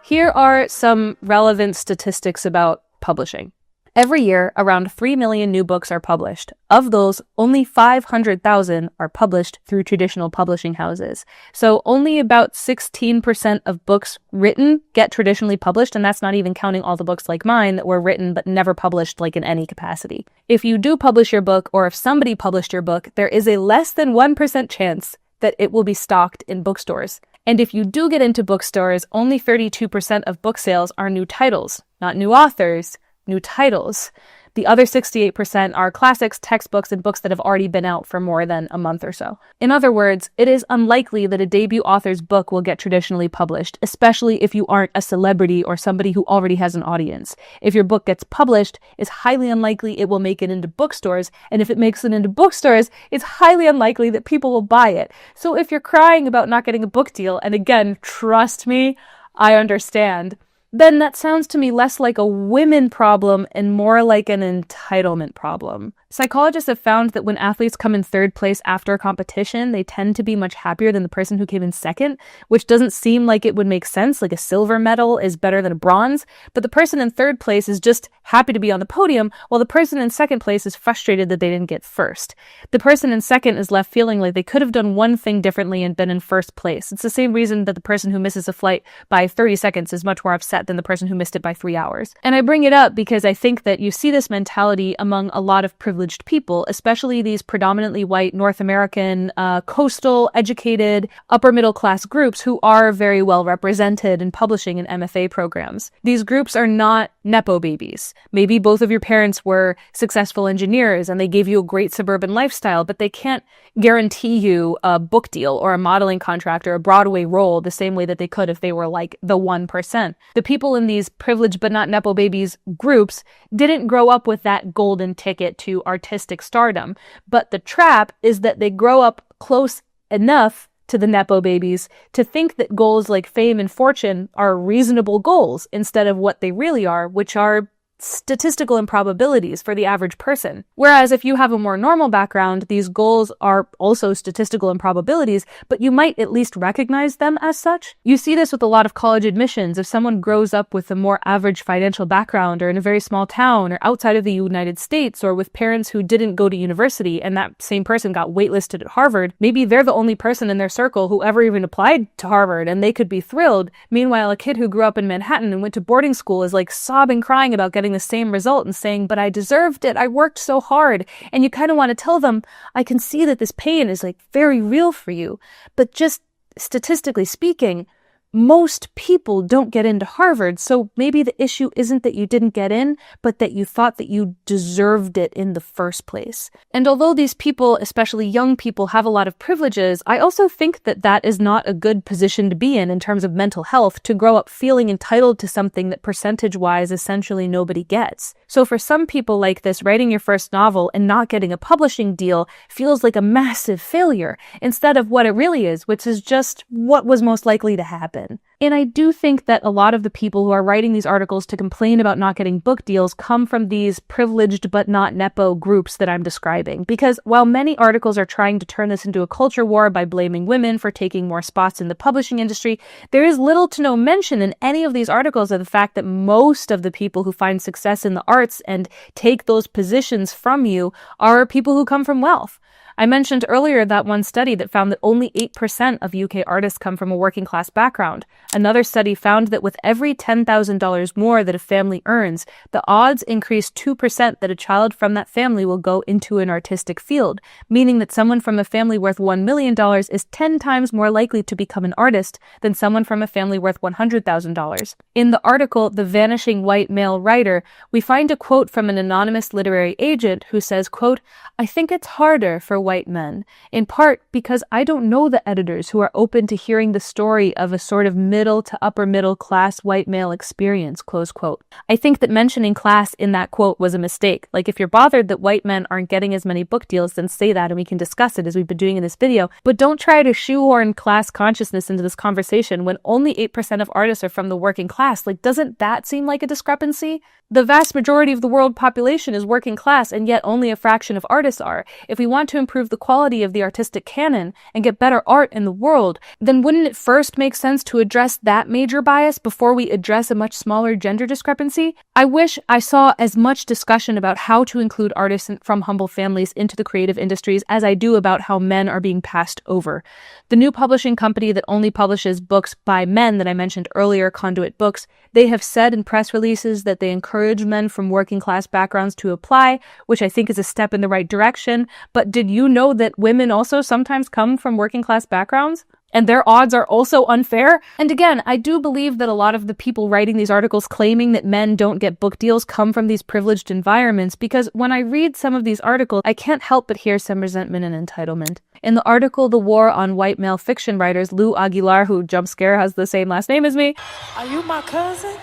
Speaker 1: Here are some relevant statistics about publishing. Every year, around 3 million new books are published. Of those, only 500,000 are published through traditional publishing houses. So only about 16% of books written get traditionally published, and that's not even counting all the books like mine that were written but never published like in any capacity. If you do publish your book, or if somebody published your book, there is a less than 1% chance that it will be stocked in bookstores. And if you do get into bookstores, only 32% of book sales are new titles, not new authors, new titles. The other 68% are classics, textbooks, and books that have already been out for more than a month or so. In other words, it is unlikely that a debut author's book will get traditionally published, especially if you aren't a celebrity or somebody who already has an audience. If your book gets published, it's highly unlikely it will make it into bookstores, and if it makes it into bookstores, it's highly unlikely that people will buy it. So if you're crying about not getting a book deal, and again, trust me, I understand, then that sounds to me less like a women problem and more like an entitlement problem. Psychologists have found that when athletes come in third place after a competition, they tend to be much happier than the person who came in second, which doesn't seem like it would make sense, like a silver medal is better than a bronze, but the person in third place is just happy to be on the podium, while the person in second place is frustrated that they didn't get first. The person in second is left feeling like they could have done one thing differently and been in first place. It's the same reason that the person who misses a flight by 30 seconds is much more upset than the person who missed it by 3 hours. And I bring it up because I think that you see this mentality among a lot of privileged people, especially these predominantly white North American, coastal, educated, upper middle class groups who are very well represented in publishing and MFA programs. These groups are not Nepo babies. Maybe both of your parents were successful engineers and they gave you a great suburban lifestyle, but they can't guarantee you a book deal or a modeling contract or a Broadway role the same way that they could if they were like the 1%. The people in these privileged but not Nepo babies groups didn't grow up with that golden ticket to artistic stardom, but the trap is that they grow up close enough to the Nepo babies to think that goals like fame and fortune are reasonable goals instead of what they really are, which are statistical improbabilities for the average person. Whereas if you have a more normal background, these goals are also statistical improbabilities, but you might at least recognize them as such. You see this with a lot of college admissions. If someone grows up with a more average financial background or in a very small town or outside of the United States or with parents who didn't go to university and that same person got waitlisted at Harvard, maybe they're the only person in their circle who ever even applied to Harvard and they could be thrilled. Meanwhile, a kid who grew up in Manhattan and went to boarding school is like sobbing, crying about getting the same result and saying, but I deserved it. I worked so hard. And you kind of want to tell them, I can see that this pain is like very real for you. But just statistically speaking, most people don't get into Harvard, so maybe the issue isn't that you didn't get in, but that you thought that you deserved it in the first place. And although these people, especially young people, have a lot of privileges, I also think that that is not a good position to be in terms of mental health, to grow up feeling entitled to something that percentage-wise essentially nobody gets. So for some people like this, writing your first novel and not getting a publishing deal feels like a massive failure, instead of what it really is, which is just what was most likely to happen. And I do think that a lot of the people who are writing these articles to complain about not getting book deals come from these privileged but not Nepo groups that I'm describing. Because while many articles are trying to turn this into a culture war by blaming women for taking more spots in the publishing industry, there is little to no mention in any of these articles of the fact that most of the people who find success in the arts and take those positions from you are people who come from wealth. I mentioned earlier that one study that found that only 8% of UK artists come from a working class background. Another study found that with every $10,000 more that a family earns, the odds increase 2% that a child from that family will go into an artistic field, meaning that someone from a family worth $1 million is 10 times more likely to become an artist than someone from a family worth $100,000. In the article, The Vanishing White Male Writer, we find a quote from an anonymous literary agent who says, quote, "I think it's harder for white men, in part because I don't know the editors who are open to hearing the story of a sort of middle to upper middle class white male experience, close quote. I think that mentioning class in that quote was a mistake. Like, if you're bothered that white men aren't getting as many book deals, then say that and we can discuss it as we've been doing in this video. But don't try to shoehorn class consciousness into this conversation when only 8% of artists are from the working class. Like, doesn't that seem like a discrepancy? The vast majority of the world population is working class, and yet only a fraction of artists are. If we want to improve the quality of the artistic canon and get better art in the world, then wouldn't it first make sense to address that major bias before we address a much smaller gender discrepancy? I wish I saw as much discussion about how to include artists from humble families into the creative industries as I do about how men are being passed over. The new publishing company that only publishes books by men that I mentioned earlier, Conduit Books, they have said in press releases that they encourage men from working class backgrounds to apply, which I think is a step in the right direction. But did you know that women also sometimes come from working class backgrounds? And their odds are also unfair? And again, I do believe that a lot of the people writing these articles claiming that men don't get book deals come from these privileged environments, because when I read some of these articles, I can't help but hear some resentment and entitlement. In the article, The War on White Male Fiction Writers, Lou Aguilar, who jump scare has the same last name as me,
Speaker 4: Are you my cousin?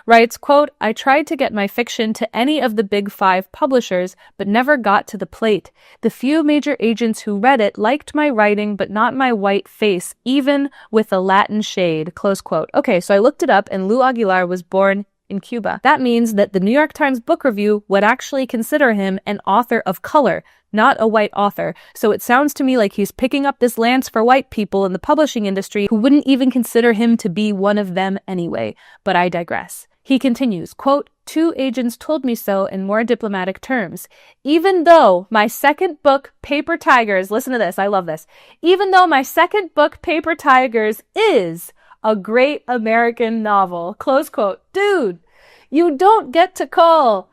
Speaker 1: writes, quote, I tried to get my fiction to any of the big 5 publishers, but never got to the plate. The few major agents who read it liked my writing, but not my white face, even with a Latin shade, close quote. Okay, so I looked it up, and Lou Aguilar was born in Cuba. That means that the New York Times Book Review would actually consider him an author of color, not a white author. So it sounds to me like he's picking up this lance for white people in the publishing industry who wouldn't even consider him to be one of them anyway. But I digress. He continues, quote, 2 agents told me so in more diplomatic terms. Even though my second book, Paper Tigers, listen to this, I love this. Even though my second book, Paper Tigers, is a great American novel, close quote. Dude, you don't get to call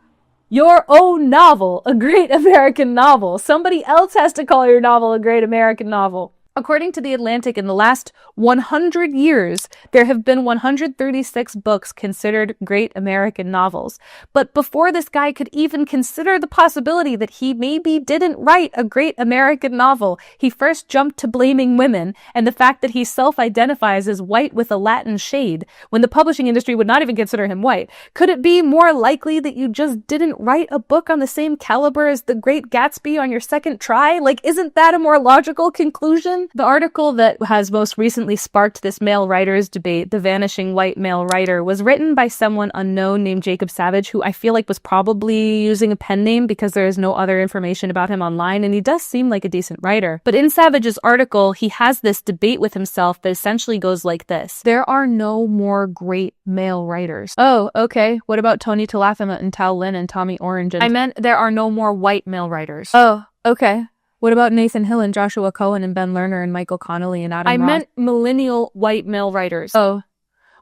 Speaker 1: your own novel a great American novel. Somebody else has to call your novel a great American novel. According to The Atlantic, in the last 100 years, there have been 136 books considered great American novels. But before this guy could even consider the possibility that he maybe didn't write a great American novel, he first jumped to blaming women and the fact that he self-identifies as white with a Latin shade, when the publishing industry would not even consider him white. Could it be more likely that you just didn't write a book on the same caliber as The Great Gatsby on your second try? Like, isn't that a more logical conclusion? The article that has most recently sparked this male writers debate, The Vanishing White Male Writer, was written by someone unknown named Jacob Savage, who I feel like was probably using a pen name because there is no other information about him online, and he does seem like a decent writer. But in Savage's article, he has this debate with himself that essentially goes like this. There are no more great male writers. Oh, okay. What about Tony Talathama and Tao Lin and Tommy Orange? I meant there are no more white male writers. Oh, okay. What about Nathan Hill and Joshua Cohen and Ben Lerner and Michael Connolly and Adam Ross? I meant millennial white male writers. Oh.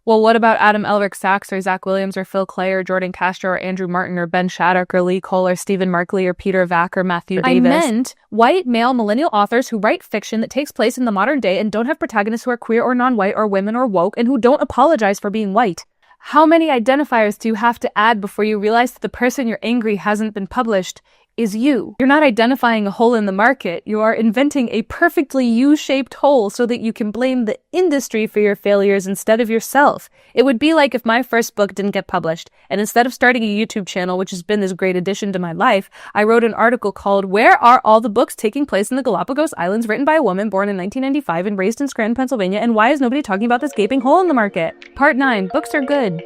Speaker 1: Well, what about Adam Elric Sachs or Zach Williams or Phil Clay or Jordan Castro or Andrew Martin or Ben Shattuck or Lee Cole or Stephen Markley or Peter Vack or Matthew Davis? I meant white male millennial authors who write fiction that takes place in the modern day and don't have protagonists who are queer or non-white or women or woke and who don't apologize for being white. How many identifiers do you have to add before you realize that the person you're angry hasn't been published is you? You're not identifying a hole in the market. You are inventing a perfectly U-shaped hole so that you can blame the industry for your failures instead of yourself. It would be like if my first book didn't get published, and instead of starting a YouTube channel, which has been this great addition to my life, I wrote an article called Where Are All the Books Taking Place in the Galapagos Islands, written by a woman born in 1995 and raised in Scranton, Pennsylvania, and why is nobody talking about this gaping hole in the market? Part 9. Books are good.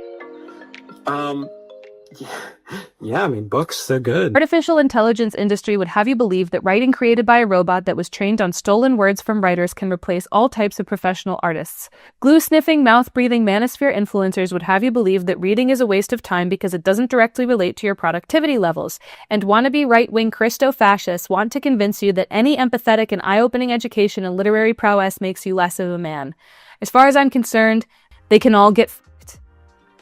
Speaker 2: Yeah, I mean, books, they're good.
Speaker 1: Artificial intelligence industry would have you believe that writing created by a robot that was trained on stolen words from writers can replace all types of professional artists. Glue-sniffing, mouth-breathing manosphere influencers would have you believe that reading is a waste of time because it doesn't directly relate to your productivity levels. And wannabe right-wing Christo-fascists want to convince you that any empathetic and eye-opening education and literary prowess makes you less of a man. As far as I'm concerned, they can all get f***ed.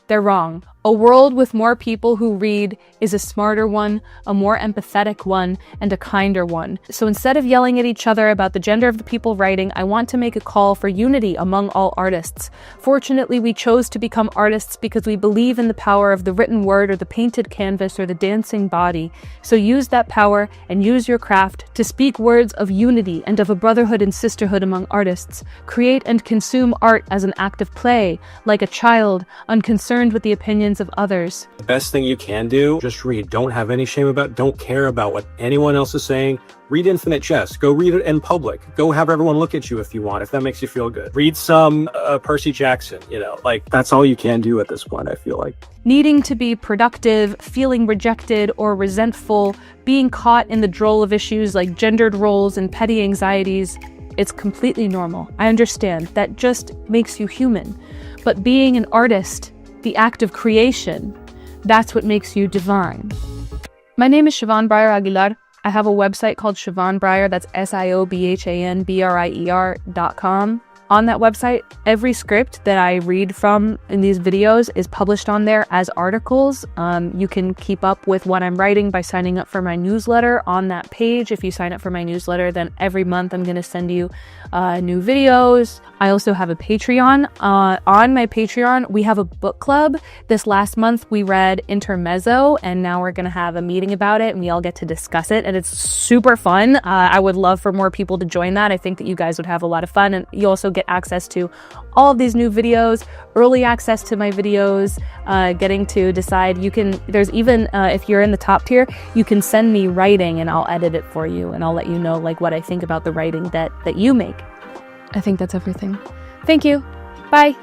Speaker 1: They're wrong. A world with more people who read is a smarter one, a more empathetic one, and a kinder one. So instead of yelling at each other about the gender of the people writing, I want to make a call for unity among all artists. Fortunately, we chose to become artists because we believe in the power of the written word or the painted canvas or the dancing body. So use that power and use your craft to speak words of unity and of a brotherhood and sisterhood among artists. Create and consume art as an act of play, like a child, unconcerned with the opinions of others.
Speaker 2: The best thing you can do, just read. Don't have any shame about it. Don't care about what anyone else is saying. Read Infinite Jest. Go read it in public. Go have everyone look at you if you want, if that makes you feel good. Read some Percy Jackson, like that's all you can do at this point, I feel like.
Speaker 1: Needing to be productive, feeling rejected or resentful, being caught in the droll of issues like gendered roles and petty anxieties, it's completely normal. I understand. That just makes you human. But being an artist, the act of creation, that's what makes you divine. My name is Siobhan Breyer Aguilar. I have a website called Siobhan Breyer, that's SIOBHANBRIER.com. On that website, every script that I read from in these videos is published on there as articles. You can keep up with what I'm writing by signing up for my newsletter on that page. If you sign up for my newsletter, then every month I'm going to send you new videos. I also have a Patreon. On my Patreon, we have a book club. This last month, we read Intermezzo, and now we're going to have a meeting about it, and we all get to discuss it, and it's super fun. I would love for more people to join that. I think that you guys would have a lot of fun, and you also get access to all of these new videos, early access to my videos, getting to decide. There's even, if you're in the top tier, you can send me writing and I'll edit it for you and I'll let you know like what I think about the writing that you make. I think that's everything. Thank you. Bye.